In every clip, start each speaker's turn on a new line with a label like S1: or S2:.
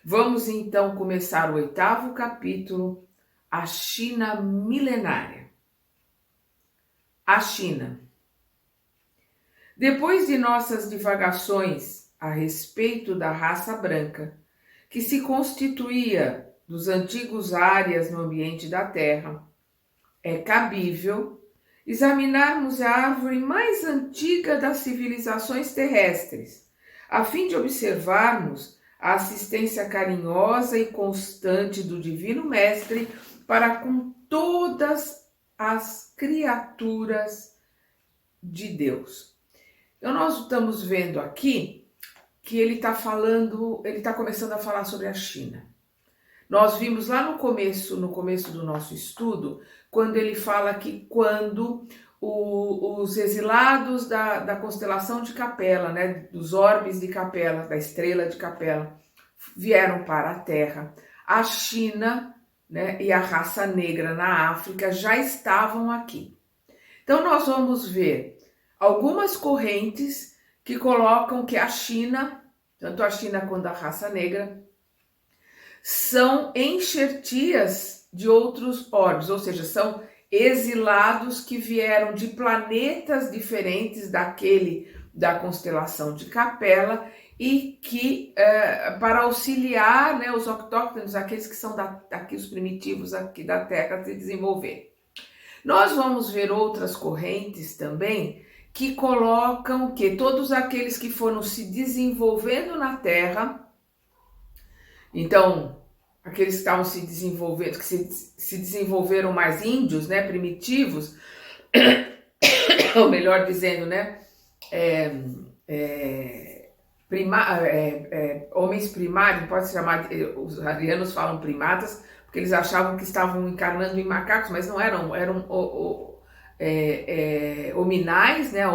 S1: Vamos então começar o 8º capítulo, a China milenária. A China. Depois de nossas divagações a respeito da raça branca, que se constituía dos antigos áreas no ambiente da Terra, é cabível examinarmos a árvore mais antiga das civilizações terrestres, a fim de observarmos a assistência carinhosa e constante do Divino Mestre para com todas as criaturas de Deus. Então, nós estamos vendo aqui que ele está começando a falar sobre a China. Nós vimos lá no começo do nosso estudo, quando ele fala que quando os exilados da constelação de Capela, né, dos orbes de Capela, da estrela de Capela, vieram para a Terra, a China, né, e a raça negra na África já estavam aqui. Então nós vamos ver algumas correntes que colocam que a China, tanto a China quanto a raça negra, são enxertias de outros orbes, ou seja, são exilados que vieram de planetas diferentes daquele da constelação de Capela e que, para auxiliar, né, os autóctones, aqueles que são daqui, os primitivos aqui da Terra, a se desenvolver. Nós vamos ver outras correntes também que colocam que todos aqueles que foram se desenvolvendo na Terra, então, aqueles que estavam se desenvolvendo, que se desenvolveram mais índios, né, primitivos, ou melhor dizendo, né, homens primários, pode se chamar, os arianos falam primatas, porque eles achavam que estavam encarnando em macacos, mas não eram hominais, né,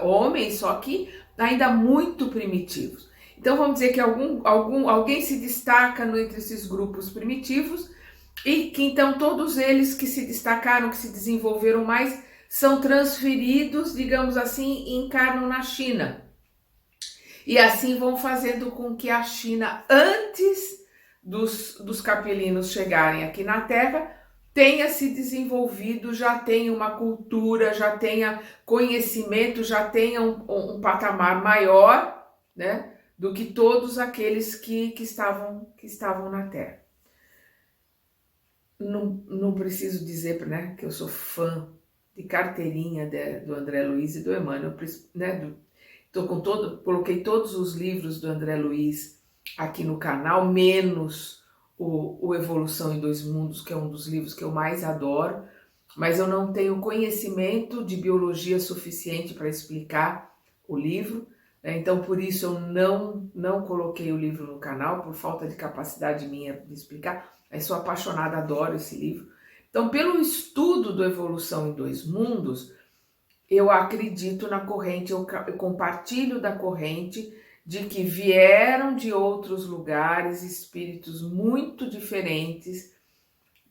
S1: homens, só que ainda muito primitivos. Então vamos dizer que alguém se destaca entre esses grupos primitivos e que então todos eles que se destacaram, que se desenvolveram mais, são transferidos, digamos assim, e encarnam na China. E assim vão fazendo com que a China, antes dos capelinos chegarem aqui na Terra, tenha se desenvolvido, já tenha uma cultura, já tenha conhecimento, já tenha um patamar maior, né, do que todos aqueles que estavam na Terra. Não preciso dizer, né, que eu sou fã de carteirinha do André Luiz e do Emmanuel, né, coloquei todos os livros do André Luiz aqui no canal, menos o Evolução em Dois Mundos, que é um dos livros que eu mais adoro, mas eu não tenho conhecimento de biologia suficiente para explicar o livro. Então, por isso eu não coloquei o livro no canal, por falta de capacidade minha de explicar, mas sou apaixonada, adoro esse livro. Então, pelo estudo do Evolução em Dois Mundos, eu acredito na corrente, eu compartilho da corrente de que vieram de outros lugares espíritos muito diferentes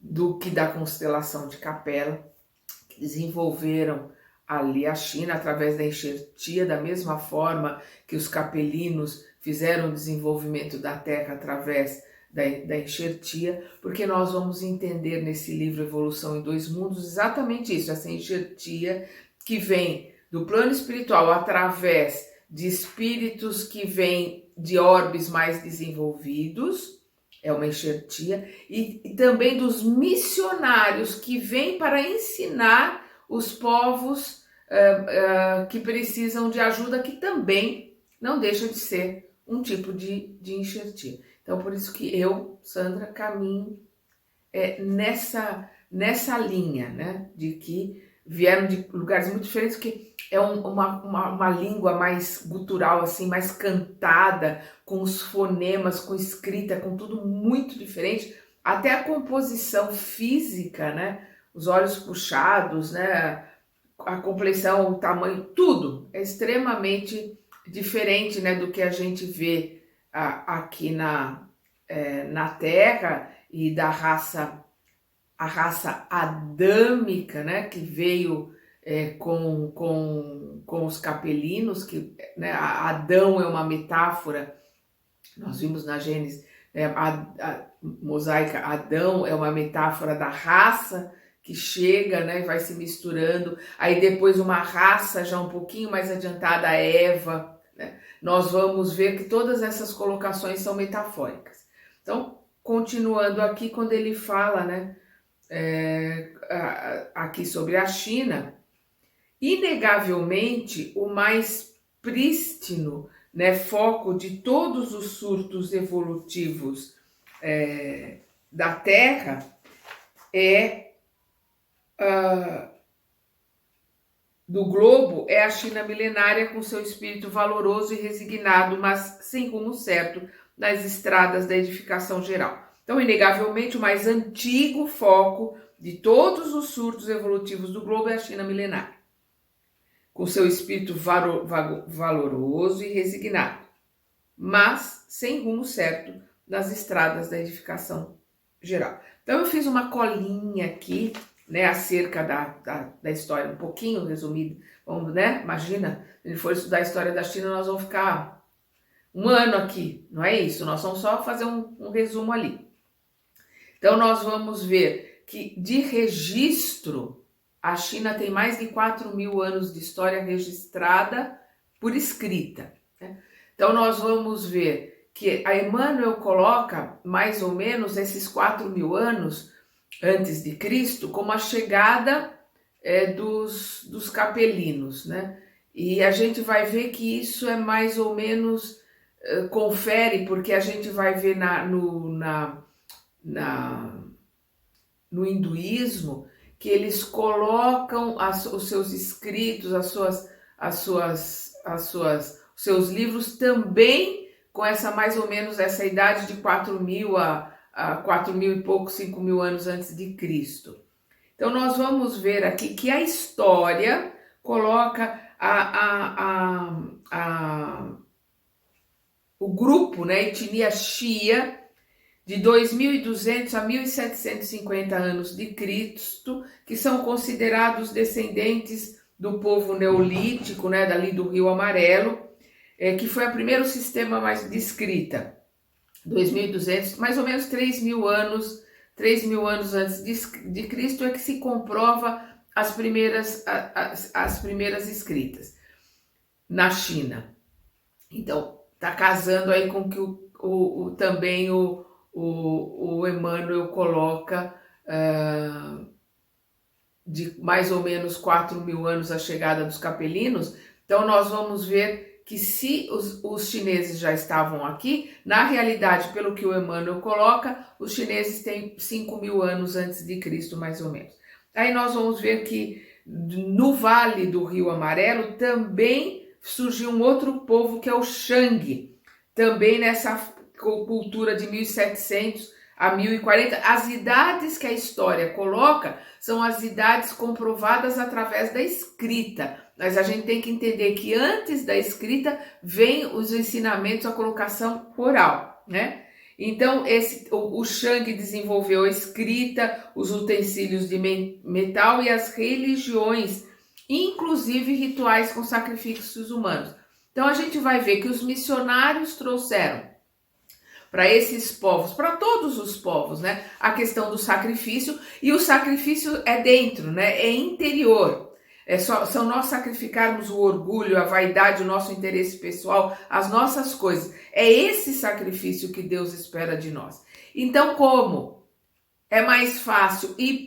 S1: do que da constelação de Capela, que desenvolveram ali a China através da enxertia, da mesma forma que os capelinos fizeram o desenvolvimento da Terra através da enxertia, porque nós vamos entender nesse livro Evolução em Dois Mundos exatamente isso, essa enxertia que vem do plano espiritual através de espíritos que vêm de orbes mais desenvolvidos, é uma enxertia, e também dos missionários que vêm para ensinar os povos que precisam de ajuda, que também não deixa de ser um tipo de enxertia. Então, por isso que eu, Sandra, caminho nessa linha, né, de que vieram de lugares muito diferentes, que é uma língua mais gutural, assim, mais cantada, com os fonemas, com escrita, com tudo muito diferente, até a composição física, né, os olhos puxados, né, a compleição, o tamanho, tudo é extremamente diferente, né, do que a gente vê aqui na Terra, e da a raça adâmica, né, que veio com os capelinos, que, né, Adão é uma metáfora, nós vimos na Gênesis, mosaica Adão é uma metáfora da raça que chega, né, e vai se misturando. Aí depois uma raça já um pouquinho mais adiantada, a Eva, né? Nós vamos ver que todas essas colocações são metafóricas. Então, continuando aqui, quando ele fala, né, aqui sobre a China, inegavelmente o mais prístino, né, foco de todos os surtos evolutivos da Terra do globo é a China milenária, com seu espírito valoroso e resignado, mas sem rumo certo nas estradas da edificação geral. Então, inegavelmente, o mais antigo foco de todos os surtos evolutivos do globo é a China milenária, com seu espírito valoroso e resignado, mas sem rumo certo nas estradas da edificação geral. Então, eu fiz uma colinha aqui, né, acerca da história, um pouquinho resumida. Vamos, né? Imagina, se ele for estudar a história da China, nós vamos ficar um ano aqui, não é isso? Nós vamos só fazer um resumo ali. Então, nós vamos ver que, de registro, a China tem mais de 4.000 anos de história registrada por escrita, né? Então, nós vamos ver que a Emmanuel coloca mais ou menos esses 4.000 anos antes de Cristo como a chegada dos capelinos, né? E a gente vai ver que isso é mais ou menos, confere, porque a gente vai ver no hinduísmo que eles colocam os seus escritos, os seus livros também com essa mais ou menos essa idade de 4.000 a 4.000 e poucos, 5.000 anos antes de Cristo. Então, nós vamos ver aqui que a história coloca o grupo, né, etnia Xia, de 2.200 a 1.750 anos de Cristo, que são considerados descendentes do povo neolítico, né, dali do Rio Amarelo, que foi o primeiro sistema mais de escrita. 2.200, mais ou menos 3.000 anos antes de Cristo é que se comprova as primeiras escritas na China. Então, está casando aí com que também o Emmanuel coloca de mais ou menos 4.000 anos a chegada dos capelinos. Então, nós vamos ver que se os chineses já estavam aqui, na realidade, pelo que o Emmanuel coloca, os chineses têm 5.000 anos antes de Cristo, mais ou menos. Aí nós vamos ver que no Vale do Rio Amarelo também surgiu um outro povo, que é o Shang, também nessa cultura de 1.700 a 1.040. As idades que a história coloca são as idades comprovadas através da escrita. Mas a gente tem que entender que antes da escrita vem os ensinamentos, a colocação oral, né? Então, o Shang desenvolveu a escrita, os utensílios de metal e as religiões, inclusive rituais com sacrifícios humanos. Então, a gente vai ver que os missionários trouxeram para esses povos, para todos os povos, né, a questão do sacrifício, e o sacrifício é dentro, né, é interior. São nós sacrificarmos o orgulho, a vaidade, o nosso interesse pessoal, as nossas coisas. É esse sacrifício que Deus espera de nós. Então, como é mais fácil ir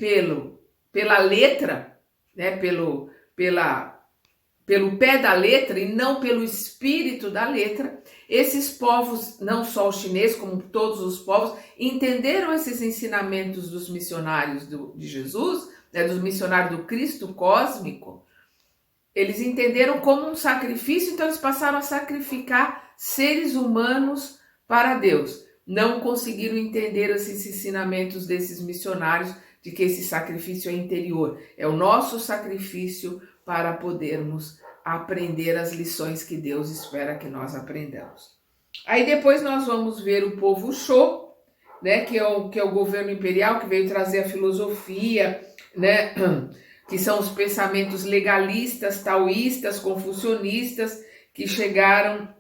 S1: pela letra, né, pelo pé da letra e não pelo espírito da letra, esses povos, não só os chineses, como todos os povos, entenderam esses ensinamentos dos missionários de Jesus, né, dos missionários do Cristo cósmico. Eles entenderam como um sacrifício, então eles passaram a sacrificar seres humanos para Deus. Não conseguiram entender esses ensinamentos desses missionários de que esse sacrifício é interior. É o nosso sacrifício para podermos aprender as lições que Deus espera que nós aprendamos. Aí depois nós vamos ver o povo Shou, né, que é o governo imperial, que veio trazer a filosofia, né, que são os pensamentos legalistas, taoístas, confucionistas, que chegaram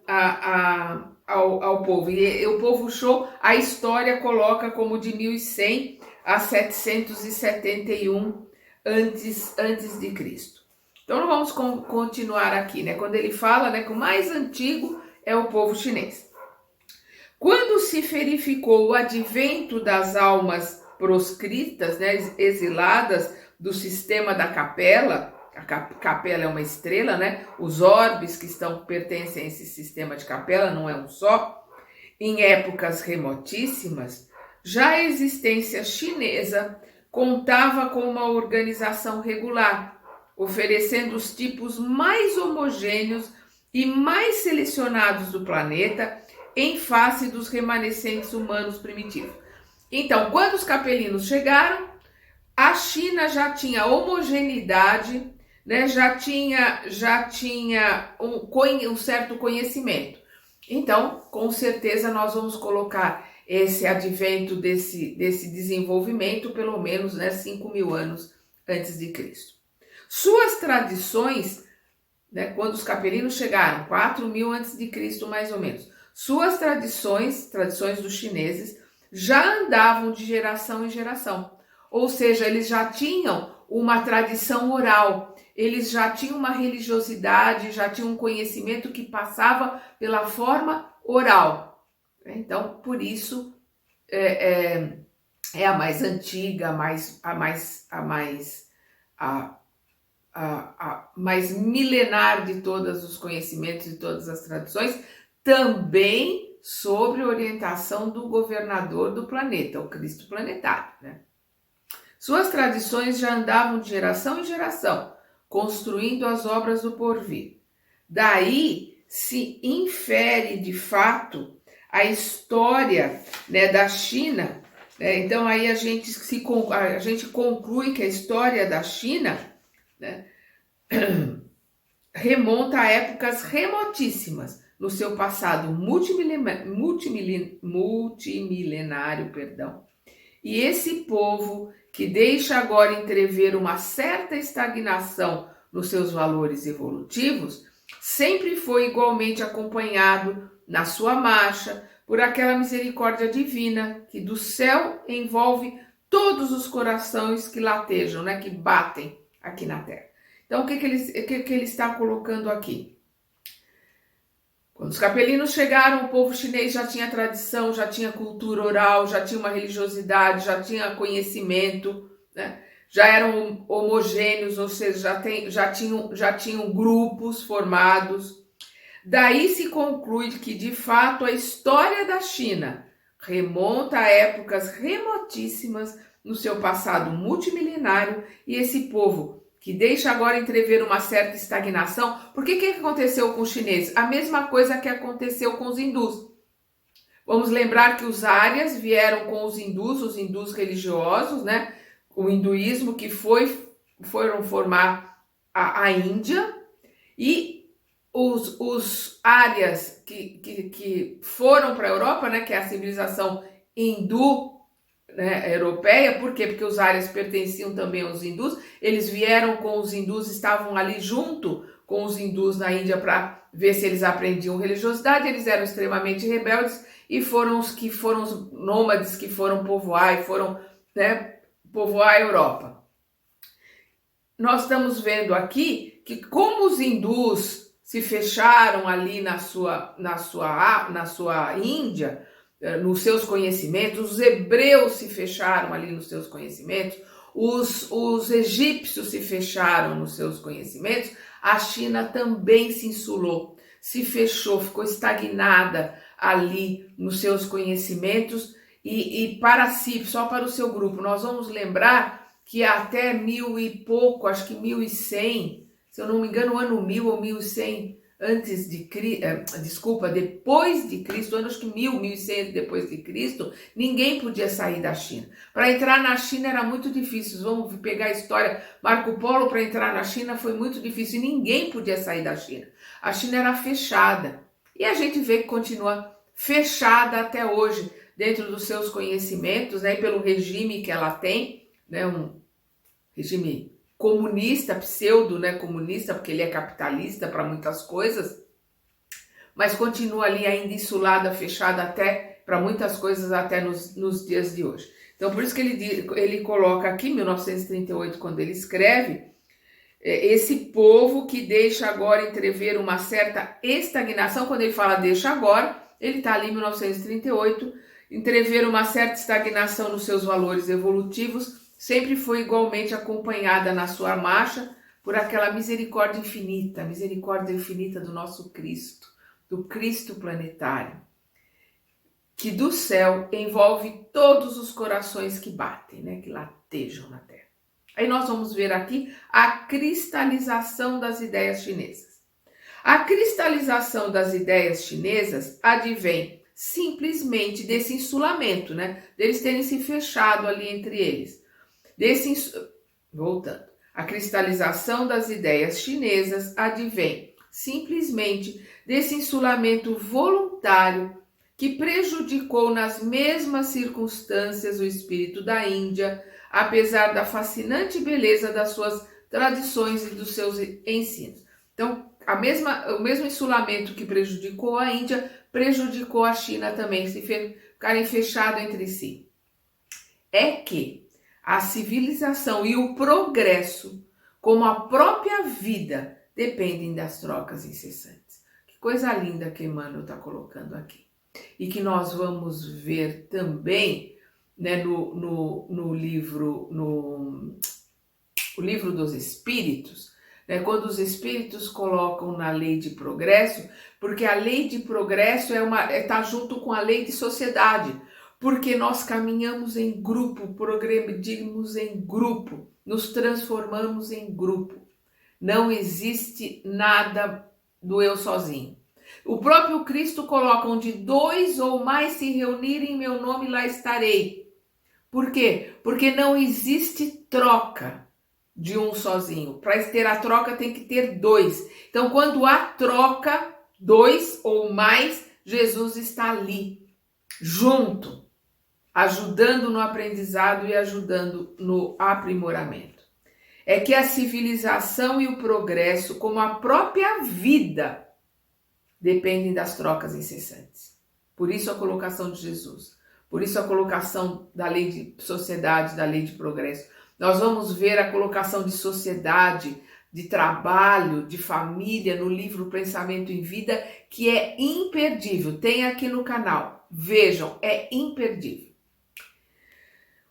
S1: ao povo. E o povo Chou, a história coloca como de 1100 a 771 antes de Cristo. Então vamos continuar aqui, né? Quando ele fala, né, que o mais antigo é o povo chinês. Quando se verificou o advento das almas proscritas, né, exiladas do sistema da capela, a capela é uma estrela, né? Os orbes que pertencem a esse sistema de capela, não é um só. Em épocas remotíssimas, já a existência chinesa contava com uma organização regular, oferecendo os tipos mais homogêneos e mais selecionados do planeta em face dos remanescentes humanos primitivos. Então, quando os capelinos chegaram, a China já tinha homogeneidade, né? já tinha um certo conhecimento. Então, com certeza, nós vamos colocar esse advento desse desenvolvimento, pelo menos, né, 5.000 anos antes de Cristo. Suas tradições, né, quando os capelinos chegaram, 4.000 antes de Cristo, mais ou menos, suas tradições dos chineses, já andavam de geração em geração. Ou seja, eles já tinham uma tradição oral, eles já tinham uma religiosidade, já tinham um conhecimento que passava pela forma oral. Então, por isso, é a mais antiga, a mais milenar de todos os conhecimentos e todas as tradições, também sobre orientação do governador do planeta, o Cristo planetário, né? Suas tradições já andavam de geração em geração, construindo as obras do porvir. Daí se infere, de fato, a história, né, da China, né? Então aí a gente conclui que a história da China, né, remonta a épocas remotíssimas no seu passado multimilenário, e esse povo que deixa agora entrever uma certa estagnação nos seus valores evolutivos, sempre foi igualmente acompanhado na sua marcha por aquela misericórdia divina que do céu envolve todos os corações que latejam, né, que batem aqui na Terra. Então, o que ele está colocando aqui? Quando os capelinos chegaram, o povo chinês já tinha tradição, já tinha cultura oral, já tinha uma religiosidade, já tinha conhecimento, né? Já eram homogêneos, ou seja, já tinham grupos formados. Daí se conclui que, de fato, a história da China remonta a épocas remotíssimas no seu passado multimilenário, e esse povo que deixa agora entrever uma certa estagnação. Por que aconteceu com os chineses? A mesma coisa que aconteceu com os hindus. Vamos lembrar que os árias vieram com os hindus religiosos, né? O hinduísmo que foram formar a Índia, e os árias que foram para a Europa, né? Que é a civilização hindu, né, europeia. Por quê? Porque os árias pertenciam também aos hindus, eles vieram com os hindus, estavam ali junto com os hindus na Índia para ver se eles aprendiam religiosidade. Eles eram extremamente rebeldes e foram os nômades que foram povoar povoar a Europa. Nós estamos vendo aqui que, como os hindus se fecharam ali na sua Índia, nos seus conhecimentos, os hebreus se fecharam ali nos seus conhecimentos, os egípcios se fecharam nos seus conhecimentos, a China também se insulou, se fechou, ficou estagnada ali nos seus conhecimentos e para si, só para o seu grupo. Nós vamos lembrar que até 1000 e pouco, acho que 1100, se eu não me engano, ano 1000 ou 1100 depois de Cristo, acho que 1100 depois de Cristo, ninguém podia sair da China. Para entrar na China era muito difícil. Vamos pegar a história. Marco Polo, para entrar na China, foi muito difícil. Ninguém podia sair da China. A China era fechada. E a gente vê que continua fechada até hoje, dentro dos seus conhecimentos, né, e pelo regime que ela tem, né, um regime comunista, pseudo, né, comunista, porque ele é capitalista para muitas coisas, mas continua ali ainda insulada, fechada até para muitas coisas até nos dias de hoje. Então, por isso que ele coloca aqui, 1938, quando ele escreve, esse povo que deixa agora entrever uma certa estagnação. Quando ele fala deixa agora, ele está ali em 1938, entrever uma certa estagnação nos seus valores evolutivos, sempre foi igualmente acompanhada na sua marcha por aquela misericórdia infinita do nosso Cristo, do Cristo planetário, que do céu envolve todos os corações que batem, né, que latejam na Terra. Aí nós vamos ver aqui a cristalização das ideias chinesas. A cristalização das ideias chinesas advém simplesmente desse insulamento, né? Deles terem se fechado ali entre eles. Voltando. A cristalização das ideias chinesas advém simplesmente desse insulamento voluntário que prejudicou nas mesmas circunstâncias o espírito da Índia, apesar da beleza das suas tradições e dos seus ensinos. Então, o mesmo insulamento que prejudicou a Índia, prejudicou a China também, se ficarem fechados entre si. É que a civilização e o progresso, como a própria vida, dependem das trocas incessantes. Que coisa linda que Emmanuel está colocando aqui. E que nós vamos ver também, né, no livro dos Espíritos, né, quando os Espíritos colocam na lei de progresso, porque a lei de progresso está junto com a lei de sociedade, porque nós caminhamos em grupo, progredimos em grupo, nos transformamos em grupo. Não existe nada do eu sozinho. O próprio Cristo coloca: onde 2 ou mais se reunirem em meu nome, lá estarei. Por quê? Porque não existe troca de um sozinho. Para ter a troca tem que ter 2. Então, quando há troca, 2 ou mais, Jesus está ali, junto, ajudando no aprendizado e ajudando no aprimoramento. É que a civilização e o progresso, como a própria vida, dependem das trocas incessantes. Por isso a colocação de Jesus. Por isso a colocação da lei de sociedade, da lei de progresso. Nós vamos ver a colocação de sociedade, de trabalho, de família no livro Pensamento em Vida, que é imperdível. Tem aqui no canal. Vejam, é imperdível.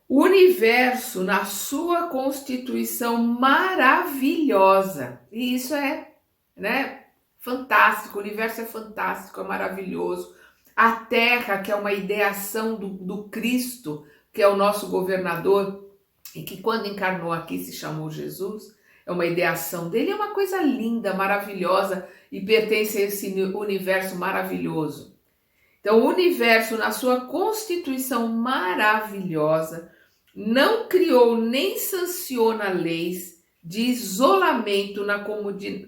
S1: O universo, na sua constituição maravilhosa, e isso é, né, fantástico, o universo é fantástico, é maravilhoso. A Terra, que é uma ideação do Cristo, que é o nosso governador, e que quando encarnou aqui se chamou Jesus, é uma ideação dele, é uma coisa linda, maravilhosa, e pertence a esse universo maravilhoso. Então, o universo, na sua constituição maravilhosa, não criou nem sanciona leis de isolamento na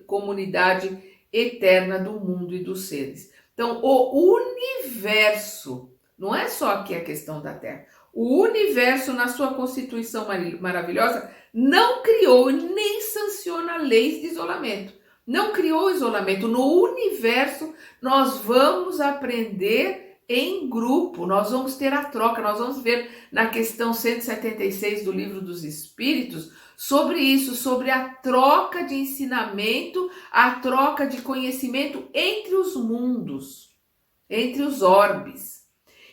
S1: comunidade eterna do mundo e dos seres. Então, o universo, não é só aqui a questão da Terra, o universo, na sua constituição maravilhosa, não criou nem sanciona leis de isolamento. Não criou isolamento. No universo, nós vamos aprender em grupo, nós vamos ter a troca, nós vamos ver na questão 176 do Livro dos Espíritos sobre isso, sobre a troca de ensinamento, a troca de conhecimento entre os mundos, entre os orbes.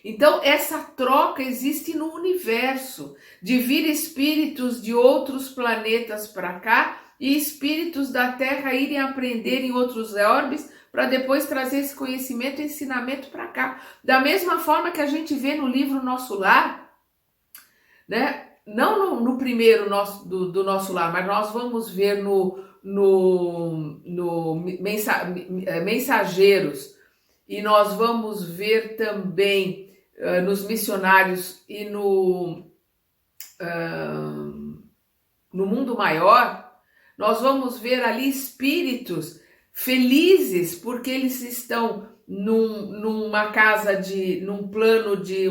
S1: Então, essa troca existe no universo, de vir espíritos de outros planetas para cá e espíritos da Terra irem aprender em outros orbes para depois trazer esse conhecimento e ensinamento para cá. Da mesma forma que a gente vê no livro Nosso Lar, né? Não no primeiro do Nosso Lar, mas nós vamos ver no Mensageiros, e nós vamos ver também nos Missionários e no Mundo Maior, nós vamos ver ali espíritos felizes porque eles estão numa casa num plano de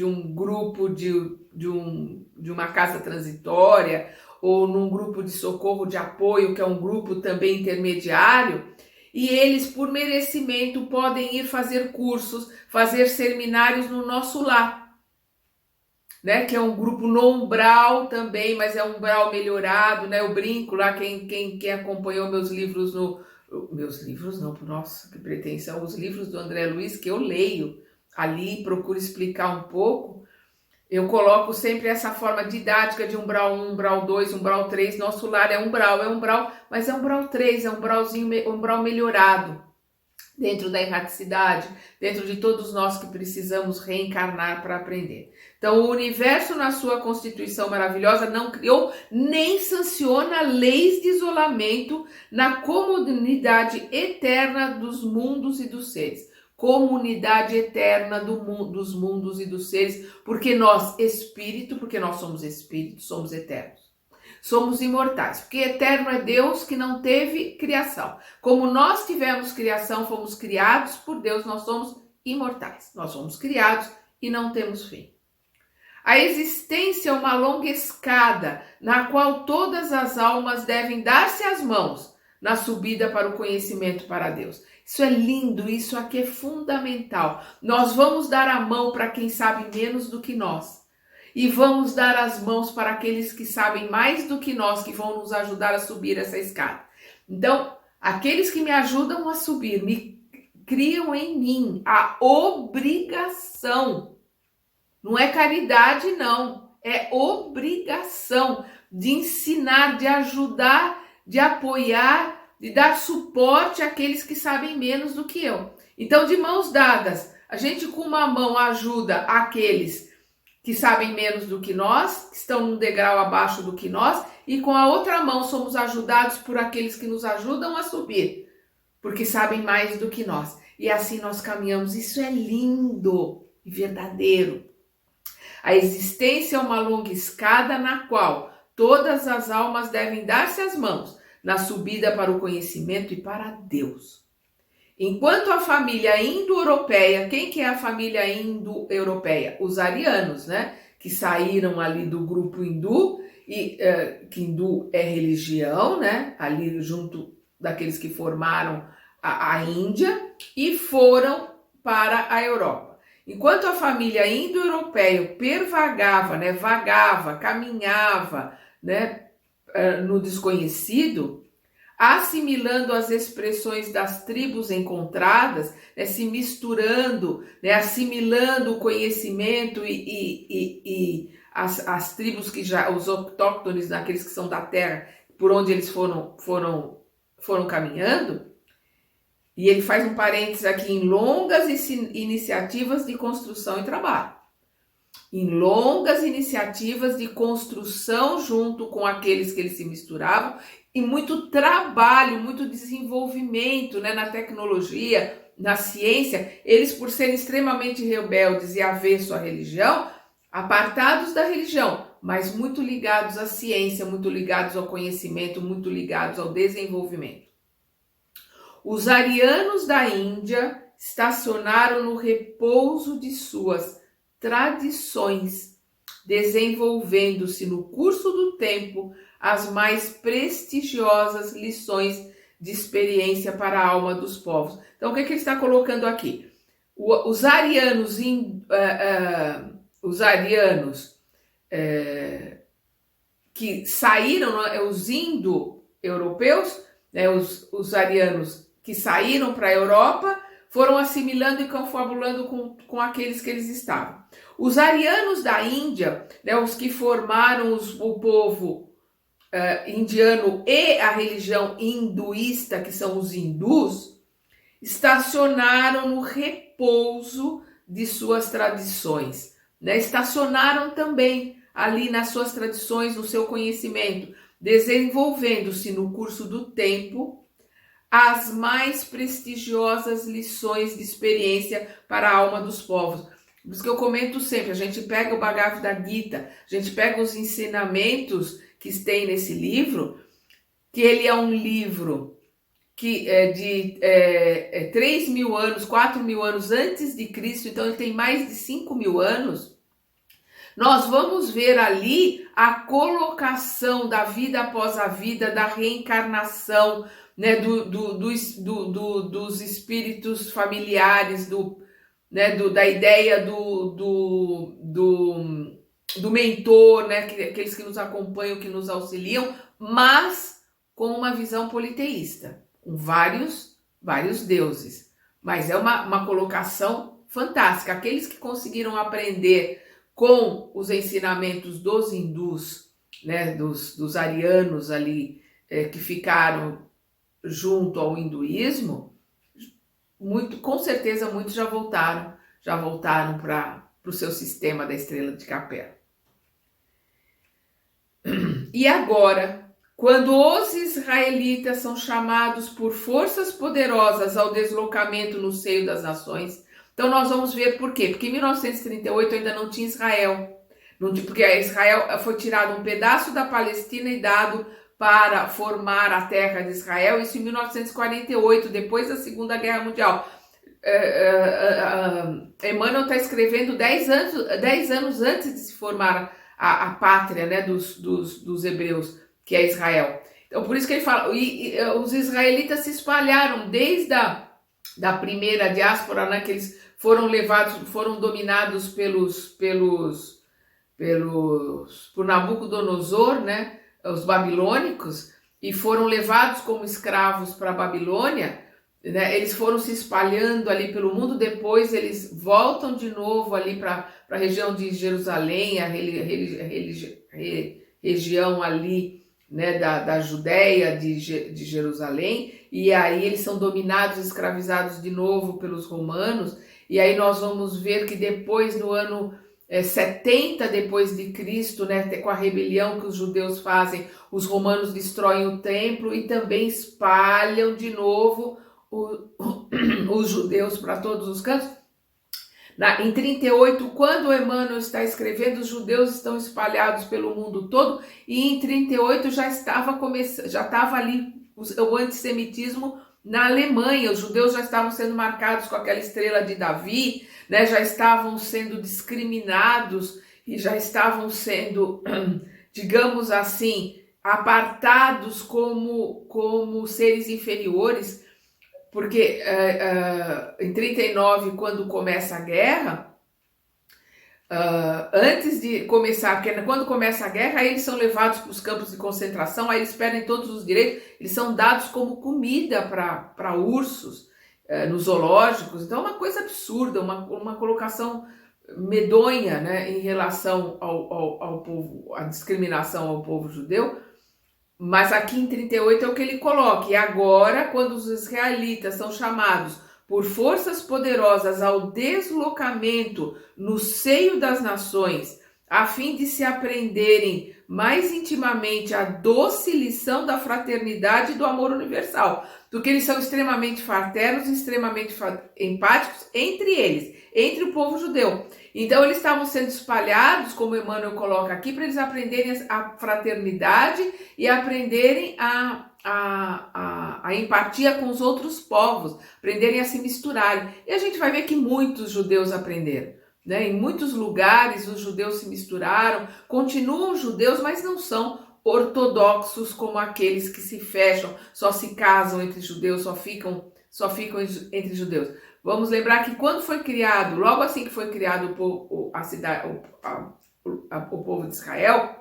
S1: um grupo de uma casa transitória, ou num grupo de socorro, de apoio, que é um grupo também intermediário, e eles, por merecimento, podem ir fazer cursos, fazer seminários no nosso lar, né? Que é um grupo no umbral também, mas é um umbral melhorado, né? Eu brinco lá, quem acompanhou meus livros meus livros não, nossa, que pretensão, os livros do André Luiz que eu leio ali, procuro explicar um pouco. Eu coloco sempre essa forma didática de umbral 1, umbral 2, umbral 3. Nosso lar é umbral, mas é umbral 3, é um umbral melhorado. Dentro da erraticidade, dentro de todos nós que precisamos reencarnar para aprender. Então, o universo, na sua constituição maravilhosa, não criou nem sanciona leis de isolamento na comunidade eterna dos mundos e dos seres. Comunidade eterna dos mundos e dos seres, porque nós, espírito, porque nós somos espíritos, somos eternos. Somos imortais, porque eterno é Deus que não teve criação. Como nós tivemos criação, fomos criados por Deus, nós somos imortais. Nós somos criados e não temos fim. A existência é uma longa escada na qual todas as almas devem dar-se as mãos na subida para o conhecimento para Deus. Isso é lindo, isso aqui é fundamental. Nós vamos dar a mão para quem sabe menos do que nós. E vamos dar as mãos para aqueles que sabem mais do que nós, que vão nos ajudar a subir essa escada. Então, aqueles que me ajudam a subir, me criam em mim a obrigação. Não é caridade, não. É obrigação de ensinar, de ajudar, de apoiar, de dar suporte àqueles que sabem menos do que eu. Então, de mãos dadas, a gente com uma mão ajuda aqueles que sabem menos do que nós, que estão num degrau abaixo do que nós, e com a outra mão somos ajudados por aqueles que nos ajudam a subir, porque sabem mais do que nós. E assim nós caminhamos. Isso é lindo e verdadeiro. A existência é uma longa escada na qual todas as almas devem dar-se as mãos na subida para o conhecimento e para Deus. Enquanto a família indo-europeia, quem que é a família indo-europeia? Os arianos, né? Que saíram ali do grupo hindu, e que hindu é religião, né? Ali junto daqueles que formaram a Índia, e foram para a Europa. Enquanto a família indo-europeia pervagava, né? Vagava, caminhava, né? No desconhecido, assimilando as expressões das tribos encontradas, né, se misturando, né, assimilando o conhecimento e as tribos que já, os autóctones, aqueles que são da terra, por onde eles foram caminhando. E ele faz um parênteses aqui em longas iniciativas de construção e trabalho. Em longas iniciativas de construção junto com aqueles que eles se misturavam, e muito trabalho, muito desenvolvimento, né, na tecnologia, na ciência. Eles, por serem extremamente rebeldes e avesso à religião, apartados da religião, mas muito ligados à ciência, muito ligados ao conhecimento, muito ligados ao desenvolvimento. Os arianos da Índia estacionaram no repouso de suas tradições, desenvolvendo-se no curso do tempo as mais prestigiosas lições de experiência para a alma dos povos. Então, o que ele está colocando aqui? Os arianos que saíram, os indo-europeus, né, os arianos que saíram para a Europa, foram assimilando e confabulando com aqueles que eles estavam. Os arianos da Índia, né, os que formaram o povo indiano e a religião hinduísta, que são os hindus, estacionaram no repouso de suas tradições, né? Estacionaram também ali nas suas tradições, no seu conhecimento, desenvolvendo-se no curso do tempo as mais prestigiosas lições de experiência para a alma dos povos. Por isso que eu comento sempre, a gente pega o Bhagavad Gita, a gente pega os ensinamentos que tem nesse livro, que ele é um livro que é de 3.000 anos, 4.000 anos antes de Cristo, então ele tem mais de 5.000 anos. Nós vamos ver ali a colocação da vida após a vida, da reencarnação, né, dos espíritos familiares, né, da ideia do mentor, né, aqueles que nos acompanham, que nos auxiliam, mas com uma visão politeísta, com vários deuses. Mas é uma colocação fantástica. Aqueles que conseguiram aprender com os ensinamentos dos hindus, né, dos arianos ali, que ficaram junto ao hinduísmo, com certeza muitos já voltaram para o seu sistema da estrela de Capela. E agora, quando os israelitas são chamados por forças poderosas ao deslocamento no seio das nações, então nós vamos ver por quê. Porque em 1938 ainda não tinha Israel, porque Israel foi tirado um pedaço da Palestina e dado para formar a terra de Israel, isso em 1948, depois da Segunda Guerra Mundial. Emmanuel está escrevendo 10 anos antes de se formar a pátria, né, dos hebreus, que é Israel. Então, por isso que ele fala, os israelitas se espalharam desde da primeira diáspora, né, que eles foram dominados por Nabucodonosor, né, os babilônicos, e foram levados como escravos para a Babilônia, né, eles foram se espalhando ali pelo mundo, depois eles voltam de novo ali para a região de Jerusalém, a região ali, né, da Judéia, de Jerusalém, e aí eles são dominados, escravizados de novo pelos romanos, e aí nós vamos ver que depois, no ano 70 depois de Cristo, né, com a rebelião que os judeus fazem, os romanos destroem o templo e também espalham de novo os judeus para todos os cantos. Em 38, quando Emmanuel está escrevendo, os judeus estão espalhados pelo mundo todo, e em 38 já estava ali o antissemitismo na Alemanha. Os judeus já estavam sendo marcados com aquela estrela de Davi, né, já estavam sendo discriminados e já estavam sendo, digamos assim, apartados como seres inferiores, porque em 39, quando começa a guerra, antes de começar, porque quando começa a guerra, aí eles são levados para os campos de concentração, aí eles perdem todos os direitos, eles são dados como comida para ursos, nos zoológicos. Então é uma coisa absurda, uma colocação medonha, né, em relação ao povo, a discriminação ao povo judeu. Mas aqui em 38 é o que ele coloca. E agora, quando os israelitas são chamados por forças poderosas ao deslocamento no seio das nações, a fim de se aprenderem mais intimamente a doce lição da fraternidade e do amor universal, porque eles são extremamente fraternos, extremamente empáticos entre eles, entre o povo judeu. Então eles estavam sendo espalhados, como Emmanuel coloca aqui, para eles aprenderem a fraternidade e aprenderem a empatia com os outros povos, aprenderem a se misturarem. E a gente vai ver que muitos judeus aprenderam, né? Em muitos lugares os judeus se misturaram, continuam judeus, mas não são ortodoxos como aqueles que se fecham, só se casam entre judeus, só ficam entre judeus. Vamos lembrar que quando foi criado, logo assim que foi criado o povo de Israel,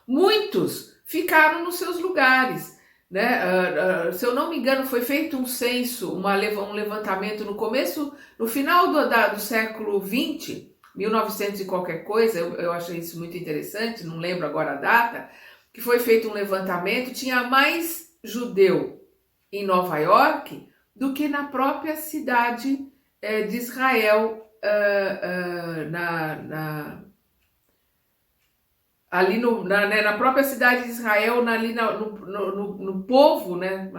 S1: muitos ficaram nos seus lugares, né? Se eu não me engano, foi feito um censo, um levantamento no final do século XX, 1900 e qualquer coisa, eu achei isso muito interessante, não lembro agora a data, que foi feito um levantamento, tinha mais judeu em Nova York do que na própria cidade de Israel, ali na própria cidade de Israel, ali no povo, né,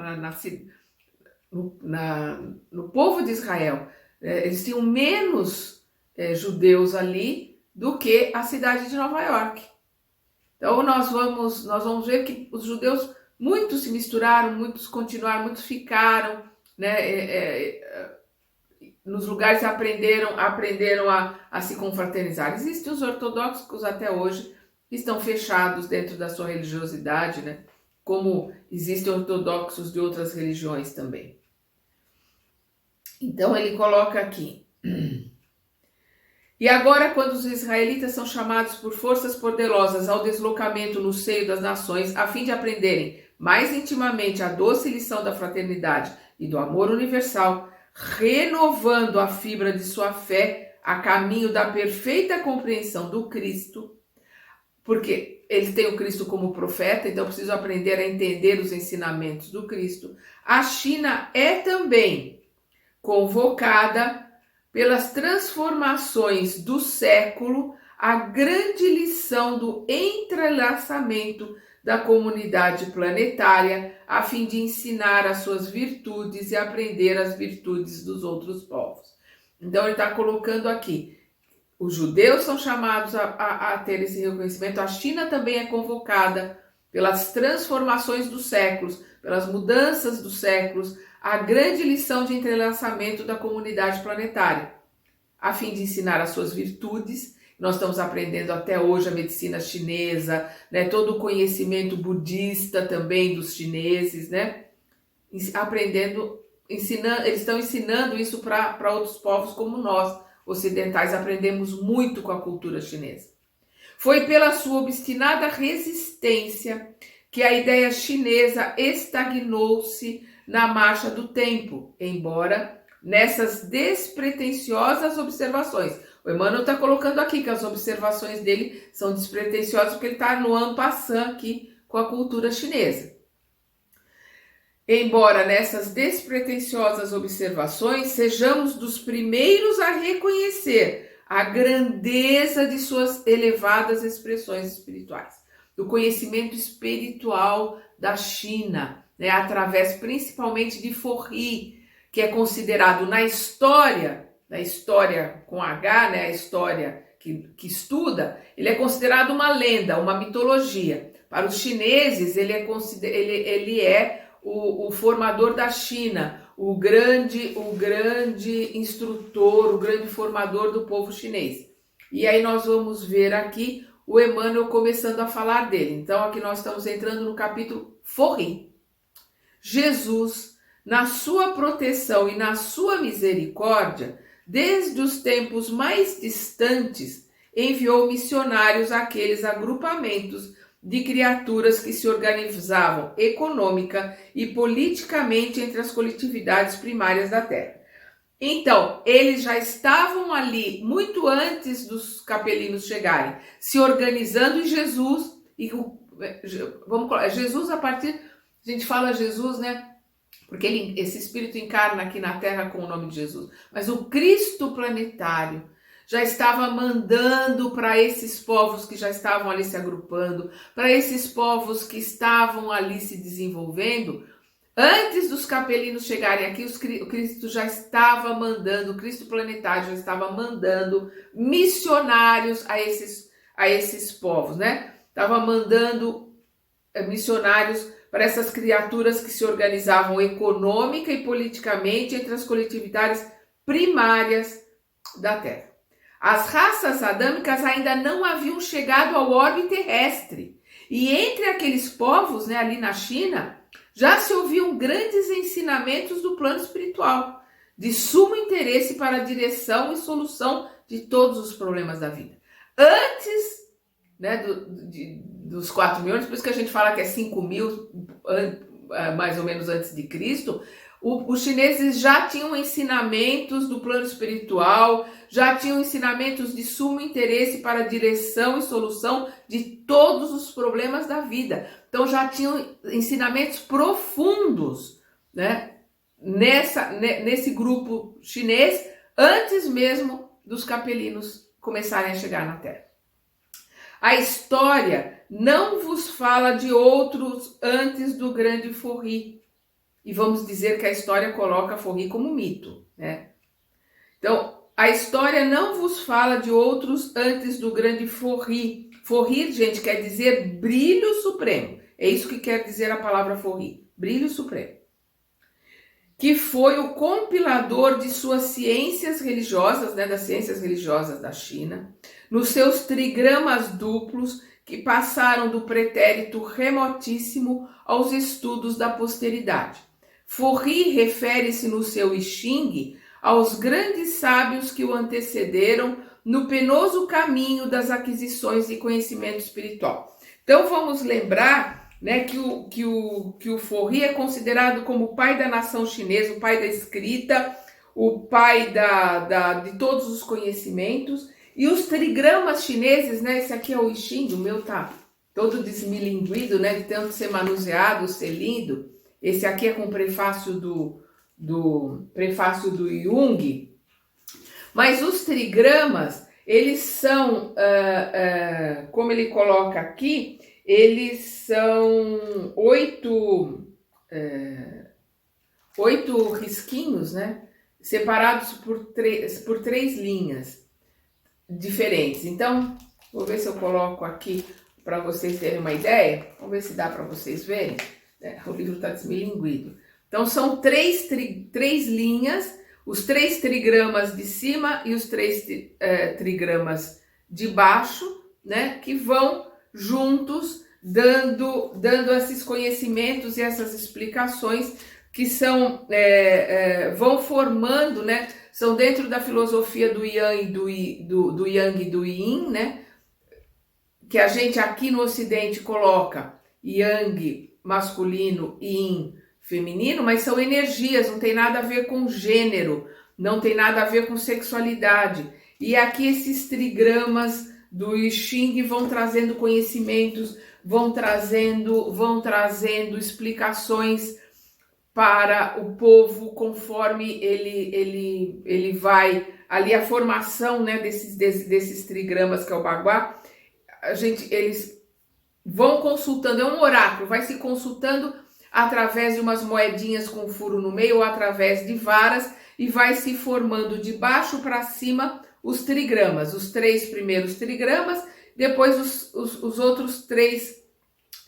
S1: no povo de Israel. Eles tinham menos judeus ali do que a cidade de Nova York. Então nós vamos ver que os judeus, muitos se misturaram, muitos continuaram, muitos ficaram, né, nos lugares, aprenderam a se confraternizar. Existem os ortodoxos até hoje, que estão fechados dentro da sua religiosidade, né? como existem ortodoxos de outras religiões também. Então ele coloca aqui: e agora, quando os israelitas são chamados por forças poderosas ao deslocamento no seio das nações, a fim de aprenderem mais intimamente a doce lição da fraternidade e do amor universal, renovando a fibra de sua fé a caminho da perfeita compreensão do Cristo, porque eles têm o Cristo como profeta, então precisam aprender a entender os ensinamentos do Cristo. A China é também convocada pelas transformações do século à grande lição do entrelaçamento da comunidade planetária, a fim de ensinar as suas virtudes e aprender as virtudes dos outros povos. Então ele está colocando aqui: os judeus são chamados a ter esse reconhecimento, a China também é convocada pelas transformações dos séculos, pelas mudanças dos séculos, a grande lição de entrelaçamento da comunidade planetária, a fim de ensinar as suas virtudes. Nós estamos aprendendo até hoje a medicina chinesa, né, todo o conhecimento budista também dos chineses, né, aprendendo, ensinando, eles estão ensinando isso para outros povos como nós, ocidentais, aprendemos muito com a cultura chinesa. Foi pela sua obstinada resistência que a ideia chinesa estagnou-se na marcha do tempo, embora nessas despretensiosas observações. O Emmanuel está colocando aqui que as observações dele são despretensiosas porque ele está no en passant aqui com a cultura chinesa. Embora nessas despretensiosas observações sejamos dos primeiros a reconhecer a grandeza de suas elevadas expressões espirituais, do conhecimento espiritual da China, né, através principalmente de Forri, que é considerado na história com H, né, a história que estuda, ele é considerado uma lenda, uma mitologia. Para os chineses, ele é o formador da China, o grande instrutor, o grande formador do povo chinês. E aí nós vamos ver aqui o Emmanuel começando a falar dele. Então aqui nós estamos entrando no capítulo Forri. Jesus, na sua proteção e na sua misericórdia, desde os tempos mais distantes, enviou missionários àqueles agrupamentos de criaturas que se organizavam econômica e politicamente entre as coletividades primárias da Terra. Então, eles já estavam ali muito antes dos capelinos chegarem, se organizando em Jesus. E Jesus, a partir, a gente fala Jesus, né? Porque esse espírito encarna aqui na Terra com o nome de Jesus. Mas o Cristo planetário já estava mandando para esses povos que já estavam ali se agrupando, para esses povos que estavam ali se desenvolvendo, antes dos capelinos chegarem aqui, o Cristo já estava mandando, o Cristo planetário já estava mandando missionários a esses povos, né? Estava mandando missionários para essas criaturas que se organizavam econômica e politicamente entre as coletividades primárias da Terra. As raças adâmicas ainda não haviam chegado ao orbe terrestre. E entre aqueles povos, né, ali na China, já se ouviam grandes ensinamentos do plano espiritual, de sumo interesse para a direção e solução de todos os problemas da vida. Antes, né, dos 4 mil anos, por isso que a gente fala que é 5 mil, mais ou menos antes de Cristo, os chineses já tinham ensinamentos do plano espiritual, já tinham ensinamentos de sumo interesse para a direção e solução de todos os problemas da vida. Então já tinham ensinamentos profundos, né, nesse grupo chinês, antes mesmo dos capelinos começarem a chegar na Terra. A história não vos fala de outros antes do grande Forri. E vamos dizer que a história coloca Forri como mito, né? Então, a história não vos fala de outros antes do grande Forri. Forri, gente, quer dizer brilho supremo. É isso que quer dizer a palavra Forri, brilho supremo. que foi o compilador de suas ciências religiosas, né, das ciências religiosas da China, nos seus trigramas duplos, que passaram do pretérito remotíssimo aos estudos da posteridade. Forri refere-se no seu I Ching aos grandes sábios que o antecederam no penoso caminho das aquisições de conhecimento espiritual. Então vamos lembrar, né, que o Forri é considerado como o pai da nação chinesa, o pai da escrita, o pai de todos os conhecimentos. E os trigramas chineses, né, esse aqui é o I Ching, o meu tá todo desmilinguido, né, de tanto ser manuseado, ser lindo. Esse aqui é com o prefácio prefácio do Jung. Mas os trigramas, eles são, como ele coloca aqui, eles são 8 risquinhos, né? Separados por três linhas diferentes. Então, vou ver se eu coloco aqui para vocês terem uma ideia. Vamos ver se dá para vocês verem. O livro está desmilinguido. Então, são três linhas, os 3 trigramas de cima e os 3 trigramas de baixo, né? Que vão juntos dando esses conhecimentos e essas explicações que são vão formando, né? São dentro da filosofia do Yang do Yang e do Yin, né? Que a gente aqui no Ocidente coloca Yang masculino e Yin feminino, mas são energias, não tem nada a ver com gênero, não tem nada a ver com sexualidade. E aqui esses trigramas do I Ching vão trazendo conhecimentos, vão trazendo explicações para o povo conforme ele vai ali a formação, né, desses trigramas que é o Bagua. Eles vão consultando, é um oráculo, vai se consultando através de umas moedinhas com furo no meio ou através de varas e vai se formando de baixo para cima os trigramas, os 3 primeiros trigramas, depois os outros 3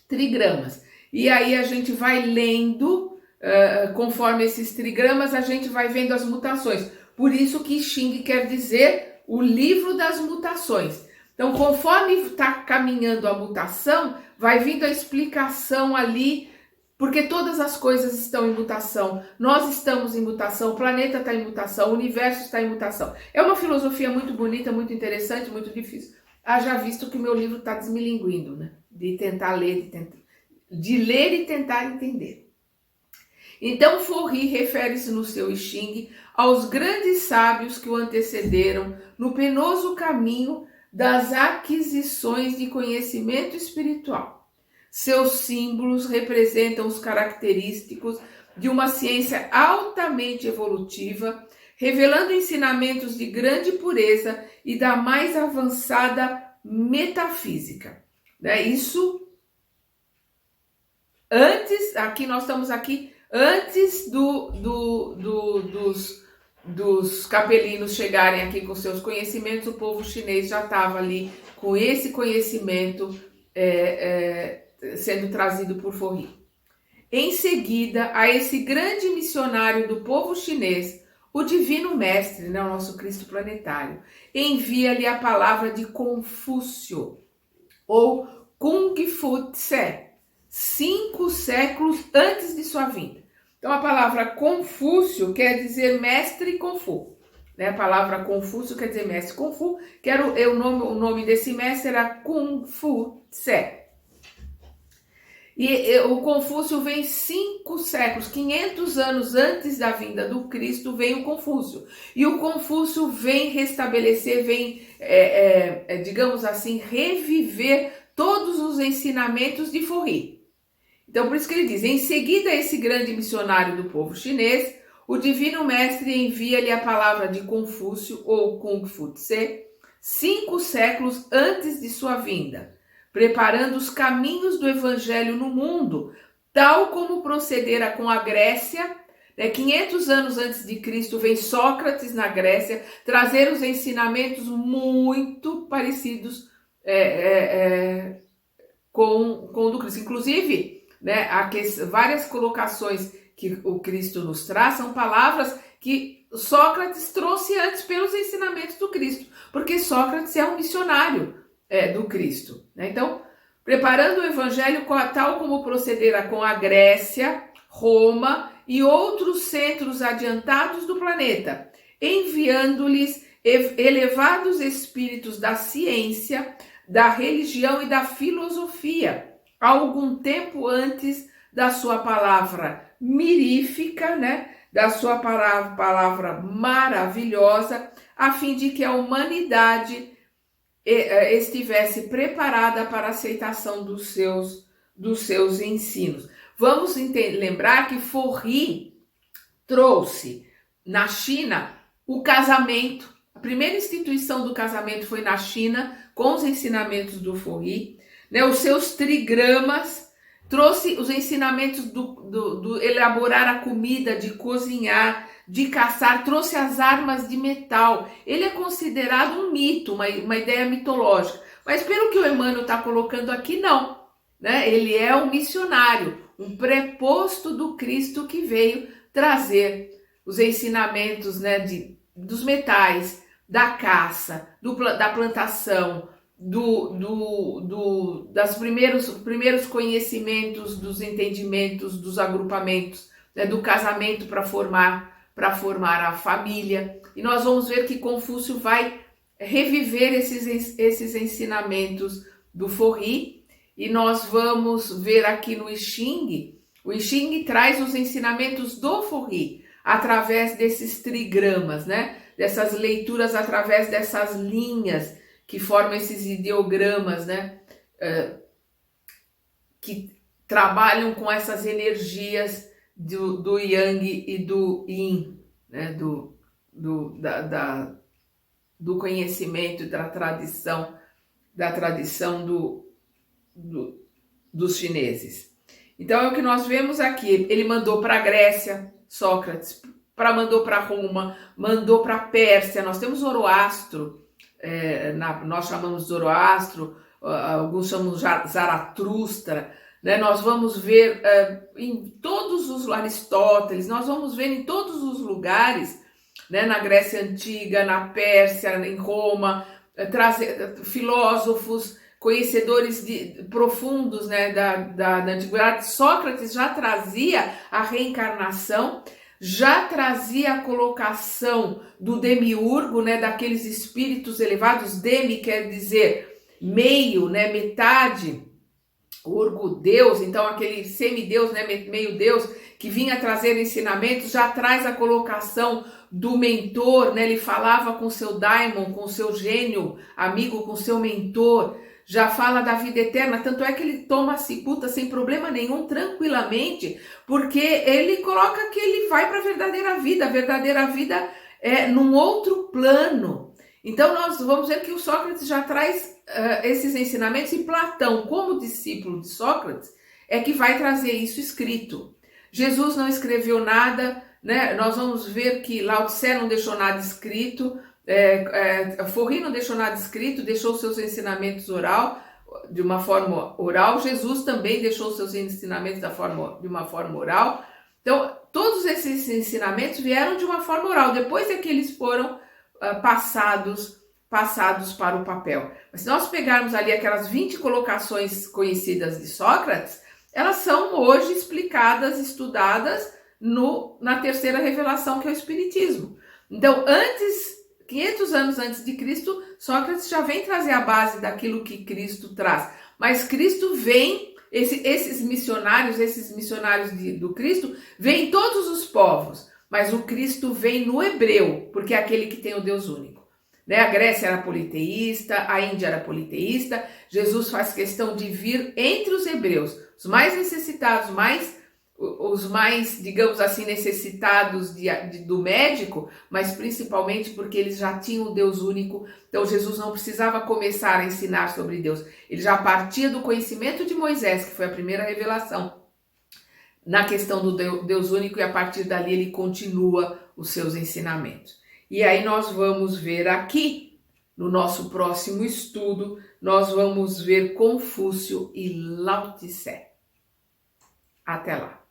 S1: trigramas. E aí a gente vai lendo, conforme esses trigramas, a gente vai vendo as mutações. Por isso que I Ching quer dizer o livro das mutações. Então, conforme está caminhando a mutação, vai vindo a explicação ali, porque todas as coisas estão em mutação, nós estamos em mutação, o planeta está em mutação, o universo está em mutação. É uma filosofia muito bonita, muito interessante, muito difícil. Haja visto que o meu livro está desmilinguindo, né? De tentar ler, de ler e tentar entender. Então, Forri refere-se no seu I Ching aos grandes sábios que o antecederam no penoso caminho das aquisições de conhecimento espiritual. Seus símbolos representam os característicos de uma ciência altamente evolutiva, revelando ensinamentos de grande pureza e da mais avançada metafísica. Isso antes, aqui nós estamos aqui, antes dos capelinos chegarem aqui com seus conhecimentos, o povo chinês já estava ali com esse conhecimento sendo trazido por Forri. Em seguida, a esse grande missionário do povo chinês, o Divino Mestre, né, o nosso Cristo planetário, envia-lhe a palavra de Confúcio, ou Kung Fu Tse, 5 séculos antes de sua vinda. Então, a palavra Confúcio quer dizer mestre Kung Fu. Né? A palavra Confúcio quer dizer mestre Kung Fu, que era o nome desse mestre era Kung Fu Tse. E o Confúcio vem 5 séculos, 500 anos antes da vinda do Cristo, vem o Confúcio. E o Confúcio vem restabelecer, vem, digamos assim, reviver todos os ensinamentos de Forri. Então, por isso que ele diz, em seguida a esse grande missionário do povo chinês, o Divino Mestre envia-lhe a palavra de Confúcio, ou Kung Fu Tse, 5 séculos antes de sua vinda, preparando os caminhos do evangelho no mundo, tal como procedera com a Grécia. 500 anos antes de Cristo vem Sócrates na Grécia trazer os ensinamentos muito parecidos com o do Cristo. Inclusive, várias colocações que o Cristo nos traz são palavras que Sócrates trouxe antes pelos ensinamentos do Cristo, porque Sócrates é um missionário do Cristo, né? Então, preparando o evangelho tal como procedera com a Grécia, Roma e outros centros adiantados do planeta, enviando-lhes elevados espíritos da ciência, da religião e da filosofia, algum tempo antes da sua palavra mirífica, né? Da sua palavra maravilhosa, a fim de que a humanidade estivesse preparada para a aceitação dos seus ensinos. Vamos lembrar que Forry trouxe na China o casamento. A primeira instituição do casamento foi na China, com os ensinamentos do Forry, né? Os seus trigramas, trouxe os ensinamentos do elaborar a comida, de cozinhar, de caçar, trouxe as armas de metal. Ele é considerado um mito, uma ideia mitológica. Mas pelo que o Emmanuel está colocando aqui, não, né? Ele é um missionário, um preposto do Cristo que veio trazer os ensinamentos, né, dos metais, da caça, da plantação, dos primeiros conhecimentos, dos entendimentos, dos agrupamentos, né, do casamento para formar a família. E nós vamos ver que Confúcio vai reviver esses ensinamentos do Forry, e nós vamos ver aqui no I Ching. O I Ching traz os ensinamentos do Forry através desses trigramas, né? Dessas leituras através dessas linhas que formam esses ideogramas, né? Que trabalham com essas energias do Yang e do Yin, né? Do conhecimento, da tradição dos chineses. Então é o que nós vemos aqui. Ele mandou para a Grécia, Sócrates, mandou para Roma, mandou para a Pérsia. Nós temos Zoroastro, nós chamamos Zoroastro, alguns chamam Zaratustra, né? Nós vamos ver em todos os Aristóteles, nós vamos ver em todos os lugares, né? Na Grécia Antiga, na Pérsia, em Roma, filósofos, conhecedores profundos, né, da antiguidade. Sócrates já trazia a reencarnação, já trazia a colocação do demiurgo, né, daqueles espíritos elevados. Demi quer dizer meio, né, metade, urgo, Deus, então aquele semideus, né, meio Deus, que vinha trazer ensinamentos, já traz a colocação do mentor, né? Ele falava com seu daimon, com seu gênio amigo, com seu mentor, já fala da vida eterna, tanto é que ele toma a cicuta sem problema nenhum, tranquilamente, porque ele coloca que ele vai para a verdadeira vida é num outro plano. Então nós vamos ver que o Sócrates já traz esses ensinamentos, e Platão, como discípulo de Sócrates, é que vai trazer isso escrito. Jesus não escreveu nada, né? Nós vamos ver que Lao Tse não deixou nada escrito, Forry não deixou nada escrito, deixou seus ensinamentos de uma forma oral. Jesus também deixou seus ensinamentos de uma forma oral. Então, todos esses ensinamentos vieram de uma forma oral, depois é que eles foram passados para o papel. Mas se nós pegarmos ali aquelas 20 colocações conhecidas de Sócrates, elas são hoje explicadas, estudadas na terceira revelação, que é o Espiritismo. Então, 500 anos antes de Cristo, Sócrates já vem trazer a base daquilo que Cristo traz. Mas Cristo vem, esses missionários do Cristo, vêm em todos os povos. Mas o Cristo vem no hebreu, porque é aquele que tem o Deus único. Né? A Grécia era politeísta, a Índia era politeísta. Jesus faz questão de vir entre os hebreus, os mais necessitados, os mais, digamos assim, necessitados do médico, mas principalmente porque eles já tinham o Deus único. Então Jesus não precisava começar a ensinar sobre Deus, ele já partia do conhecimento de Moisés, que foi a primeira revelação na questão do Deus único, e a partir dali ele continua os seus ensinamentos. E aí nós vamos ver aqui, no nosso próximo estudo, nós vamos ver Confúcio e Lao Tse. Até lá!